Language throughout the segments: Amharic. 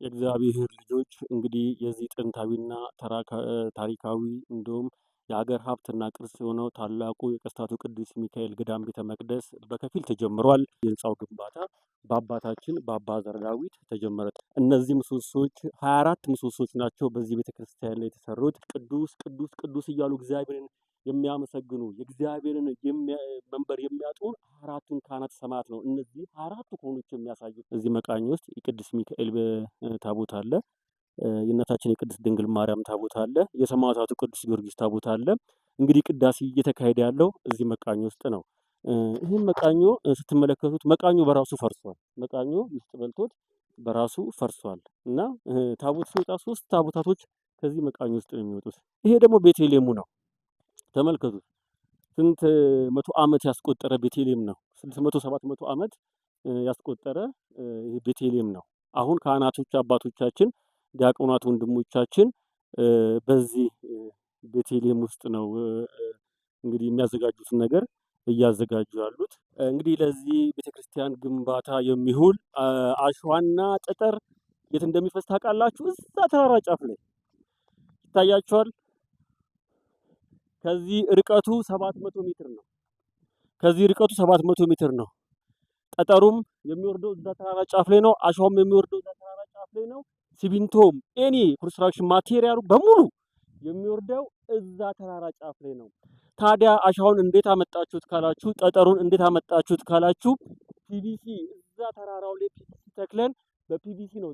የእግዚአብሔር ልጆች እንግዲህ የዚህ ጥንታዊና ታሪካዊ እንዲሁም የሀገር ሀብትና ቅርስ የሆነው ታላቁ የቀስታቱ ቅዱስ ሚካኤል ገዳም ቤተ መቅደስ በከፊል ተጀምሯል። የህንፃው ግንባታ በአባታችን በአባ ዘርዳዊት ተጀመረ። እነዚህ ምሰሶች 24 ምሰሶች ናቸው በዚህ ቤተክርስቲያን ላይ የተሰሩት። ቅዱስ ቅዱስ ቅዱስ እያሉ እግዚአብሔርን የሚያመሰግኑ የእግዚአብሔርን መንበር የሚያጡ አራቱን ካህናተ ሰማያት ነው። እነዚህ አራቱ ኮኖች የሚያሳዩት እዚህ መቃኝ ውስጥ የቅዱስ ሚካኤል ታቦት አለ። የእናታችን የቅድስት ድንግል ማርያም ታቦት አለ። የሰማዕታቱ ቅዱስ ጊዮርጊስ ታቦት አለ። እንግዲህ ቅዳሴ እየተካሄደ ያለው እዚህ መቃኞ ውስጥ ነው። ይህን መቃኞ ስትመለከቱት መቃኞ በራሱ ፈርሷል። መቃኞ ውስጥ በልቶት በራሱ ፈርሷል እና ታቦት ሲወጣ 3 ታቦታቶች ከዚህ መቃኞ ውስጥ ነው የሚወጡት። ይሄ ደግሞ ቤተልሔሙ ነው። ተመልከቱት። ስንት መቶ ዓመት ያስቆጠረ ቤተልሔም ነው። 600 700 ዓመት ያስቆጠረ ይሄ ቤተልሔም ነው። አሁን ካህናቶች አባቶቻችን ዲያቆናት ወንድሞቻችን በዚህ ቤተልሔም ውስጥ ነው እንግዲህ የሚያዘጋጁትን ነገር እያዘጋጁ ያሉት። እንግዲህ ለዚህ ቤተክርስቲያን ግንባታ የሚውል አሸዋና ጠጠር የት እንደሚፈስ ታውቃላችሁ? እዛ ተራራ ጫፍ ላይ ይታያችኋል። ከዚህ ርቀቱ 700 ሜትር ነው። ከዚህ ርቀቱ 700 ሜትር ነው። ጠጠሩም የሚወርደው እዛ ተራራ ጫፍ ላይ ነው። አሸዋም የሚወርደው እዛ ተራራ ጫፍ ላይ ነው። ሲሚንቶም ኤኒ ኮንስትራክሽን ማቴሪያሉ በሙሉ የሚወርደው እዛ ተራራ ጫፍ ላይ ነው። ታዲያ አሸዋውን እንዴት አመጣችሁት ካላችሁ፣ ጠጠሩን እንዴት አመጣችሁት ካላችሁ፣ ፒቪሲ እዛ ተራራው ላይ ፒቪሲ ተክለን በፒቪሲ ነው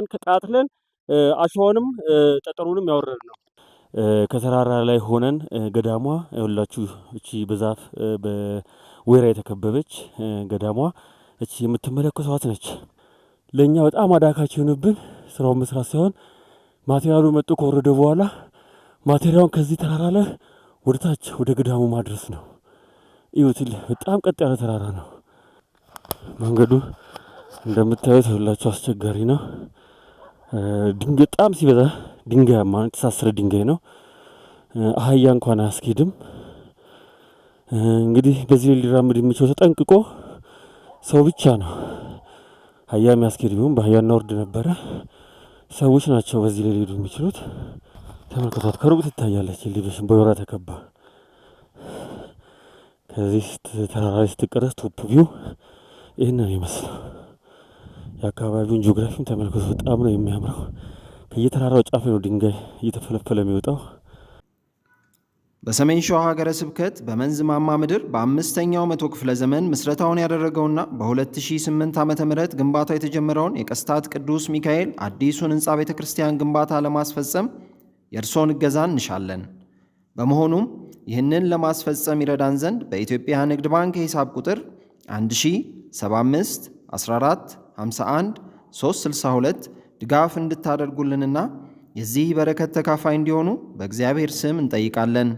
ቀጣጥለን አሸዋውንም ጠጠሩንም ያወረድነው። ከተራራ ላይ ሆነን ገዳሟ ይኸውላችሁ እቺ በዛፍ በወይራ የተከበበች ገዳሟ እቺ የምትመለከቷት ነች። ለኛ በጣም አዳካች የሆነብን ስራውን መስራት ሳይሆን ማቴሪያሉ መጥቶ ከወረደ በኋላ ማቴሪያሉን ከዚህ ተራራ ላይ ወደታች ወደ ገዳሙ ማድረስ ነው። ይሁትል በጣም ቀጥ ያለ ተራራ ነው። መንገዱ እንደምታዩት ይኸውላችሁ አስቸጋሪ ነው። ድንጋይ በጣም ሲበዛ ድንጋያማ የተሳሰረ ድንጋይ ነው። አህያ እንኳን አያስኬድም። እንግዲህ በዚህ ሊራመድ የሚችለው ተጠንቅቆ ሰው ብቻ ነው። አህያ የሚያስኬድ ቢሆን በአህያ እናወርድ ነበረ። ሰዎች ናቸው በዚህ ላይ ሊሄዱ የሚችሉት። ተመልከቷት፣ ከሩቅ ትታያለች። ሊዶሽን በወራ ተከባ። ከዚህ ተራራ ስትቀረጽ ቶፕ ቪው ይህንን ይመስላል። የአካባቢውን ጂኦግራፊም ተመልከቱ። በጣም ነው የሚያምረው። ከየተራራው ጫፍ ነው ድንጋይ እየተፈለፈለ የሚወጣው። በሰሜን ሸዋ ሀገረ ስብከት በመንዝ ማማ ምድር በ5ኛው መቶ ክፍለ ዘመን ምስረታውን ያደረገውና በ2008 ዓ.ም ግንባታው የተጀመረውን የቀስታት ቅዱስ ሚካኤል አዲሱን ህንፃ ቤተ ክርስቲያን ግንባታ ለማስፈጸም የእርሶን እገዛ እንሻለን። በመሆኑም ይህንን ለማስፈጸም ይረዳን ዘንድ በኢትዮጵያ ንግድ ባንክ የሂሳብ ቁጥር 1075 14 51 362 ድጋፍ እንድታደርጉልንና የዚህ በረከት ተካፋይ እንዲሆኑ በእግዚአብሔር ስም እንጠይቃለን።